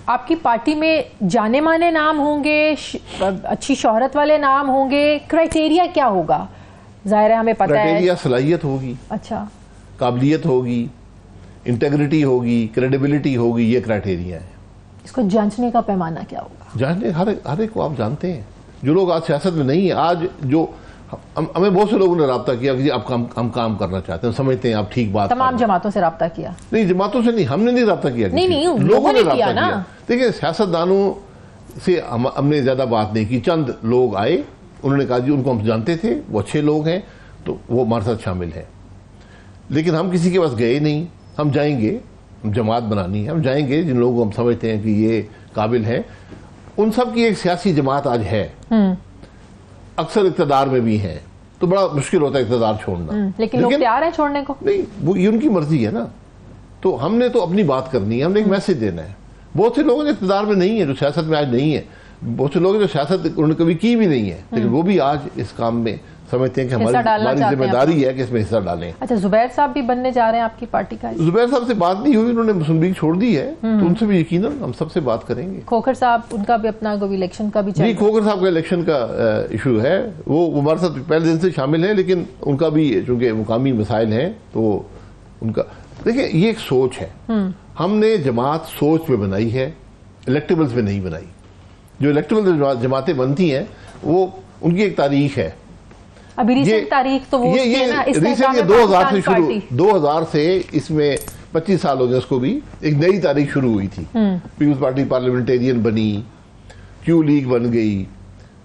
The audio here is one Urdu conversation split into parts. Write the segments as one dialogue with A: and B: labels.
A: آپ کی پارٹی میں جانے مانے نام ہوں گے, اچھی شہرت والے نام ہوں گے, کرائٹیریا کیا ہوگا؟ ظاہر ہے ہمیں پتہ ہے
B: کرائٹیریا صلاحیت ہوگی,
A: اچھا
B: قابلیت ہوگی, انٹیگریٹی ہوگی, کریڈیبلٹی ہوگی, یہ کرائٹیریا ہے.
A: اس کو جانچنے کا پیمانہ کیا ہوگا؟
B: جاننے ہر ایک کو آپ جانتے ہیں. جو لوگ آج سیاست میں نہیں ہیں, آج جو ہمیں بہت سے لوگوں نے رابطہ کیا کہ آپ ہم کام کرنا چاہتے ہیں, سمجھتے ہیں آپ ٹھیک بات.
A: تمام جماعتوں سے رابطہ کیا؟
B: نہیں, جماعتوں سے نہیں, ہم نے نہیں رابطہ کیا,
A: نہیں
B: لوگوں نے رابطہ کیا. دیکھیں سیاست دانوں سے ہم نے زیادہ بات نہیں کی. چند لوگ آئے, انہوں نے کہا جی ان کو ہم جانتے تھے, وہ اچھے لوگ ہیں تو وہ ہمارے ساتھ شامل ہیں. لیکن ہم کسی کے پاس گئے نہیں. ہم جائیں گے, جماعت بنانی ہے, ہم جائیں گے جن لوگوں کو ہم سمجھتے ہیں کہ یہ قابل ہیں. ان سب کی ایک سیاسی جماعت آج ہے, اکثر اقتدار میں بھی ہیں, تو بڑا مشکل ہوتا ہے اقتدار چھوڑنا.
A: لیکن لوگ تیار ہیں چھوڑنے کو؟
B: نہیں, وہ یہ ان کی مرضی ہے نا. تو ہم نے تو اپنی بات کرنی ہے, ہم نے ایک میسج دینا ہے. بہت سے لوگ اقتدار میں نہیں ہیں, جو سیاست میں آج نہیں ہے. بہت سے لوگ جو سیاست انہوں نے کبھی کی بھی نہیں ہے, لیکن وہ بھی آج اس کام میں سمجھتے ہیں کہ ہماری ذمہ داری ہے کہ اس میں حصہ ڈالیں.
A: اچھا, زبیر صاحب بھی بننے جا رہے ہیں آپ کی پارٹی کا؟
B: زبیر صاحب سے بات نہیں ہوئی, انہوں نے مسلم لیگ چھوڑ دی ہے, تو ان سے بھی یقیناً ہم سب سے بات کریں گے.
A: کھوکھر صاحب, ان کا بھی اپنا کوئی الیکشن کا بھی چل رہا ہے؟
B: نہیں, کھوکھر صاحب کا الیکشن کا ایشو ہے, وہ ہمارے ساتھ پہلے دن سے شامل ہیں, لیکن ان کا بھی چونکہ مقامی مسائل ہیں تو ان کا. دیکھیں یہ ایک سوچ ہے, ہم نے جماعت سوچ میں بنائی ہے, الیکٹیبلز میں نہیں بنائی. جو الیکٹیبل جماعتیں بنتی ہیں وہ ان کی ایک تاریخ ہے.
A: ابھی ریسنٹ تاریخ تو وہ
B: ریسنٹ 2000 سے شروع, 2000 سے اس میں 25 سال ہو گئے اس کو بھی, ایک نئی تاریخ شروع ہوئی تھی. پیپلز پارٹی پارلیمنٹیرین بنی, کیو لیگ بن گئی,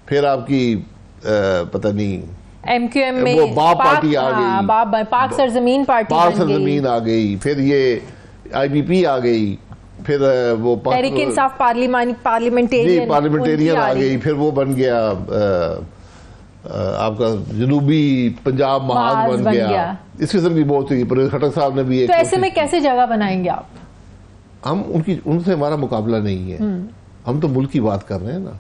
B: پھر آپ کی پتہ نہیں
A: ایم کیو ایم میں
B: باب پارٹی آ گئی,
A: پاک سرزمین پارٹی
B: پاک سرزمین آ گئی, پھر یہ آئی بی پی آ گئی, پھر وہ
A: تحریک انصاف پارلیمنٹیرین
B: آ گئی, پھر وہ بن گیا آپ کا جنوبی پنجاب محاذ بن گیا. اس قسم کی بہت سی, پرویز خٹک صاحب نے بھی ایک.
A: تو ایسے میں کیسے جگہ بنائیں گے آپ؟
B: ہم ان سے ہمارا مقابلہ نہیں ہے, ہم تو ملک کی بات کر رہے ہیں نا.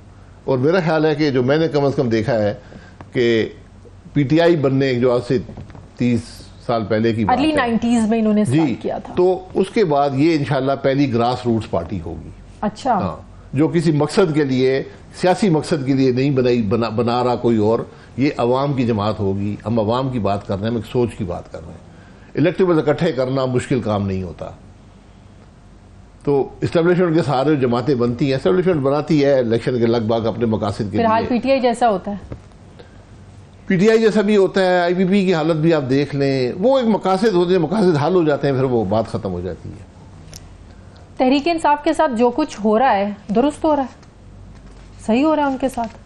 B: اور میرا خیال ہے کہ جو میں نے کم از کم دیکھا ہے کہ پی ٹی آئی بننے جو آج سے 30 سال پہلے کی بات ہے,
A: ارلی 90s میں انہوں نے اسٹارٹ کیا تھا,
B: تو اس کے بعد یہ انشاءاللہ پہلی گراس روٹس پارٹی ہوگی.
A: اچھا,
B: جو کسی مقصد کے لیے, سیاسی مقصد کے لیے نہیں بنا رہا کوئی اور, یہ عوام کی جماعت ہوگی. ہم عوام کی بات کر رہے ہیں, ہم ایک سوچ کی بات کر رہے ہیں. الیکٹیبل اکٹھے کرنا مشکل کام نہیں ہوتا. تو اسٹیبلشمنٹ کے سارے جماعتیں بنتی ہیں, اسٹیبلشمنٹ بناتی ہے الیکشن کے لگ بھگ اپنے مقاصد کے لیے.
A: فی الحال پی ٹی آئی جیسا ہوتا ہے,
B: پی ٹی آئی جیسا بھی ہوتا ہے, آئی بی پی کی حالت بھی آپ دیکھ لیں, وہ ایک مقاصد ہوتے ہیں, مقاصد حل ہو جاتے ہیں, پھر وہ بات ختم ہو جاتی ہے.
A: تحریک انصاف کے ساتھ جو کچھ ہو رہا ہے درست ہو رہا ہے, صحیح ہو رہا ہے ان کے ساتھ؟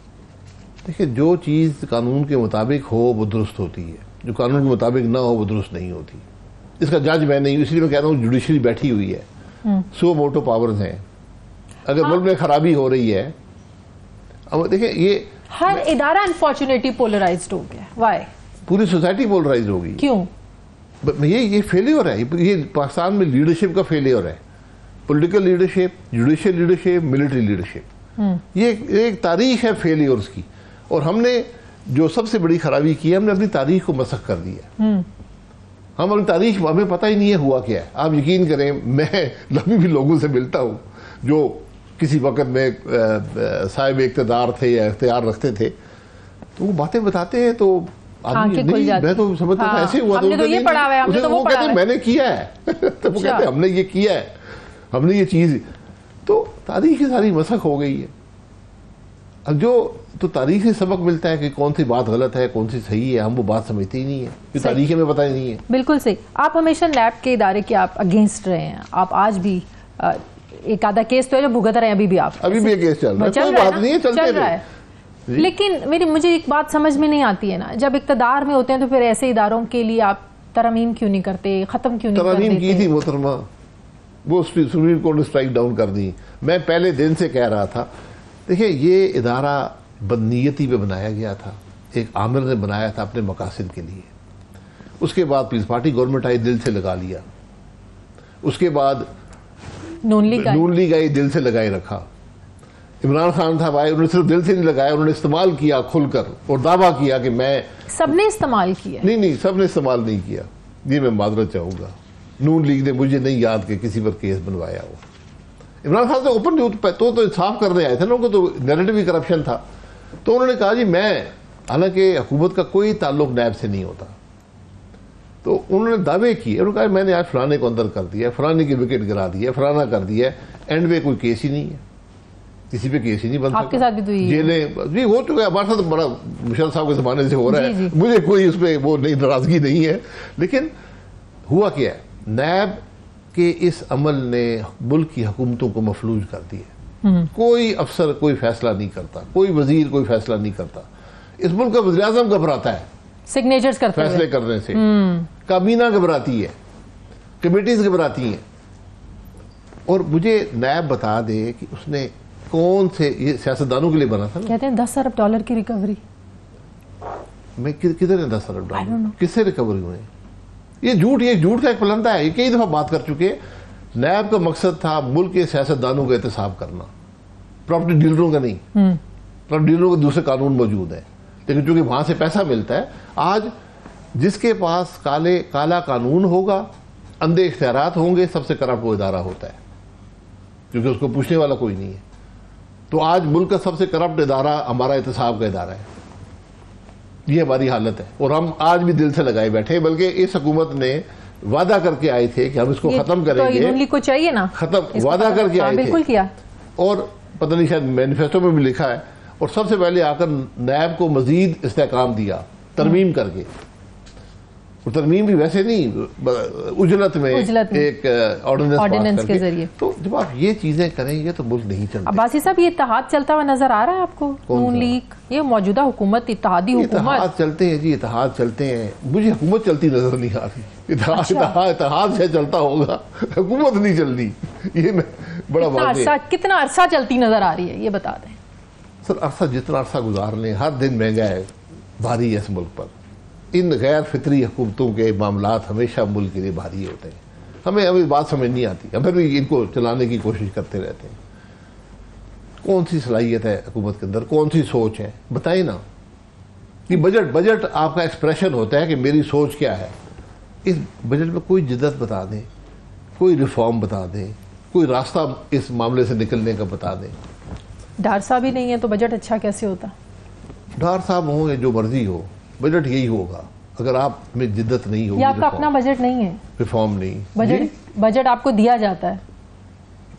B: دیکھیں جو چیز قانون کے مطابق ہو وہ درست ہوتی ہے, جو قانون کے مطابق نہ ہو وہ درست نہیں ہوتی. اس کا جج میں نہیں, اس لیے میں کہہ رہا ہوں جوڈیشری بیٹھی ہوئی ہے, سو موٹو پاورز ہیں. اگر ملک میں خرابی ہو رہی ہے, اب دیکھیں یہ
A: ہر ادارہ انفارچونیٹلی پولرائزڈ ہو گیا. وائی؟
B: پوری سوسائٹی پولرائزڈ ہو گئی.
A: کیوں؟
B: یہ فیلیور ہے, یہ پاکستان میں لیڈرشپ کا فیلیور ہے. Political leadership, judicial leadership, military leadership, یہ ایک تاریخ ہے فیلیورز کی. اور ہم نے جو سب سے بڑی خرابی کی ہے, ہم نے اپنی تاریخ کو مسخ کر دیا. ہم اپنی تاریخ, ہمیں پتہ ہی نہیں ہے ہوا کیا ہے. آپ یقین کریں, میں ابھی بھی لوگوں سے ملتا ہوں جو کسی وقت میں صاحب اقتدار تھے یا اختیار رکھتے تھے, تو وہ باتیں بتاتے ہیں تو آدمی نہیں, میں تو سمجھتا تھا ایسے ہوا, وہ کہتے ہیں میں نے کیا ہے, تو وہ کہتے ہیں ہم نے یہ کیا ہے, ہم نے یہ چیز. تو تاریخ ساری مسخ ہو گئی ہے. اب جو تو تاریخ سے سبق ملتا ہے کہ کون سی بات غلط ہے, کون سی صحیح ہے, ہم وہ بات سمجھتے ہی نہیں ہے, کہ تاریخ میں پتہ ہی نہیں ہے.
A: بالکل صحیح. آپ ہمیشہ نیب کے ادارے کے آپ اگینسٹ رہے ہیں, آپ آج بھی ایک آدھا کیس تو ہے جو بھگت رہے ہیں ابھی بھی, آپ
B: ابھی بھی کیس چل رہا ہے, کوئی بات نہیں ہے, چلتے رہے.
A: لیکن مجھے ایک بات سمجھ میں نہیں آتی ہے نا, جب اقتدار میں ہوتے ہیں تو پھر ایسے اداروں کے لیے آپ ترمیم کیوں نہیں کرتے, ختم کیوں نہیں کرتے؟
B: ترمیم کی تھی محترمہ, وہ سپریم کورٹ نے اسٹرائک ڈاؤن کر دی. میں پہلے دن سے کہہ رہا تھا, دیکھیں یہ ادارہ بدنیتی پہ بنایا گیا تھا, ایک عامر نے بنایا تھا اپنے مقاصد کے لیے. اس کے بعد پیپلز پارٹی گورنمنٹ آئی, دل سے لگا لیا. اس کے بعد نون لیگ آئی, دل سے لگائے رکھا. عمران خان صاحب آئے, انہوں نے صرف دل سے نہیں لگایا, انہوں نے استعمال کیا کھل کر, اور دعویٰ کیا کہ میں.
A: سب نے استعمال کیا؟
B: نہیں, سب نے استعمال نہیں کیا, یہ میں معذرت چاہوں گا. نون لیگ نے مجھے نہیں یاد کہ کسی پر کیس بنوایا ہو. عمران خان سے اوپن تو انصاف کرنے آئے تھے نا، ان کو تو نیریٹو ہی کرپشن تھا. تو انہوں نے کہا جی میں، حالانکہ حکومت کا کوئی تعلق نیب سے نہیں ہوتا، تو انہوں نے دعوے کیے، انہوں نے کہا میں نے آج فلانے کو اندر کر دیا، فلانے کی وکٹ گرا دی ہے، فلانا کر دیا ہے، اینڈ میں کوئی کیس ہی نہیں ہے، کسی پہ کیس ہی نہیں بن سکتا.
A: آپ کے ساتھ بھی تو یہ
B: جیلیں جی ہو چکا ہے، ہمارے ساتھ بڑا مشرف صاحب کے زمانے سے ہو رہا ہے، مجھے کوئی اس پہ وہ نہیں، ناراضگی نہیں ہے. لیکن ہوا کیا ہے، نیب کے اس عمل نے ملک کی حکومتوں کو مفلوج کر دیا. کوئی افسر کوئی فیصلہ نہیں کرتا، کوئی وزیر کوئی فیصلہ نہیں کرتا. اس ملک کا وزیر اعظم گھبراتا ہے
A: سگنیچرز کرتے ہوئے،
B: فیصلے کرنے سے، کابینہ گھبراتی ہے، کمیٹیز گھبراتی ہیں. اور مجھے نیب بتا دے کہ اس نے کون سے، یہ سیاستدانوں کے لیے بنا تھا نا،
A: کہتے ہیں $10 ارب کی ریکوری.
B: میں کدھر ہے $10 ارب، کس سے ریکوری ہوئے؟ یہ جھوٹ کا ایک پلندہ ہے. یہ کئی دفعہ بات کر چکے. نیب کا مقصد تھا ملک کے سیاستدانوں کا احتساب کرنا، پراپرٹی ڈیلروں کا نہیں. پراپرٹی ڈیلروں کے دوسرے قانون موجود ہیں، لیکن چونکہ وہاں سے پیسہ ملتا ہے. آج جس کے پاس کالا قانون ہوگا، اندھے اختیارات ہوں گے، سب سے کرپٹ وہ ادارہ ہوتا ہے، کیونکہ اس کو پوچھنے والا کوئی نہیں ہے. تو آج ملک کا سب سے کرپٹ ادارہ ہمارا احتساب کا ادارہ ہے. یہ ہماری حالت ہے، اور ہم آج بھی دل سے لگائے بیٹھے ہیں. بلکہ اس حکومت نے وعدہ کر کے آئے تھے کہ ہم اس کو ختم کریں گے،
A: تو لیگ کو چاہیے نا
B: ختم، وعدہ کر کے آئے تھے،
A: بالکل کیا.
B: اور پتہ نہیں شاید مینیفیسٹو میں بھی لکھا ہے. اور سب سے پہلے آ کر نیب کو مزید استحکام دیا ترمیم کر کے. اور ترمیم بھی ویسے نہیں، اجلت میں ایک آرڈیننس
A: کے ذریعے.
B: تو جب آپ یہ چیزیں کریں گے تو ملک نہیں چلتا.
A: عباسی صاحب یہ اتحاد چلتا ہوا نظر آ رہا ہے آپ کو؟ نون لیگ، یہ موجودہ حکومت، اتحادی حکومت.
B: اتحاد چلتے ہیں جی، اتحاد چلتے ہیں. مجھے حکومت چلتی نظر نہیں آ رہی. اتحاد سے چلتا ہوگا، حکومت نہیں چل رہی. یہ میں بڑا واضح.
A: کتنا عرصہ چلتی نظر آ رہی ہے یہ بتا دیں
B: سر. عرصہ جتنا عرصہ گزار لیں، ہر دن مہنگائی بھاری ہے اس ملک پر. ان غیر فطری حکومتوں کے معاملات ہمیشہ ملک کے لیے بھاری ہوتے ہیں. ہمیں بات سمجھ نہیں آتی، ہم پھر بھی ان کو چلانے کی کوشش کرتے رہتے ہیں. کون سی صلاحیت ہے حکومت کے اندر، کون سی سوچ ہے، بتائیں نا. یہ بجٹ آپ کا ایکسپریشن ہوتا ہے کہ میری سوچ کیا ہے. اس بجٹ میں کوئی جدت بتا دیں، کوئی ریفارم بتا دیں، کوئی راستہ اس معاملے سے نکلنے کا بتا دیں.
A: ڈار صاحب ہی نہیں ہے تو بجٹ اچھا کیسے ہوتا؟
B: ڈار صاحب ہوں یا جو مرضی ہو، بجٹ یہی ہوگا. اگر آپ میں جدت نہیں ہوگی،
A: یہ آپ کا اپنا بجٹ نہیں ہے،
B: ریفارم نہیں.
A: بجٹ آپ کو دیا جاتا ہے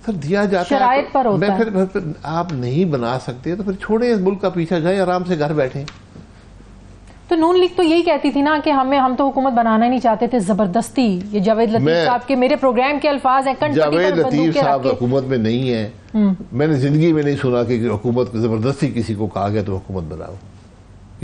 B: سر، دیا جاتا ہے
A: شرائط پر ہوتا ہے.
B: پھر آپ نہیں بنا سکتے تو پھر چھوڑیں اس ملک کا پیچھا، جائیں آرام سے گھر بیٹھیں.
A: تو نون لیگ تو یہی کہتی تھی نا کہ ہم تو حکومت بنانا ہی نہیں چاہتے تھے زبردستی. یہ جاوید لطیف صاحب کے میرے پروگرام کے الفاظ ہیں.
B: جاوید لطیف صاحب حکومت میں نہیں ہیں. میں نے زندگی میں نہیں سنا کہ حکومت زبردستی کسی کو کہا گیا تو حکومت بناؤ.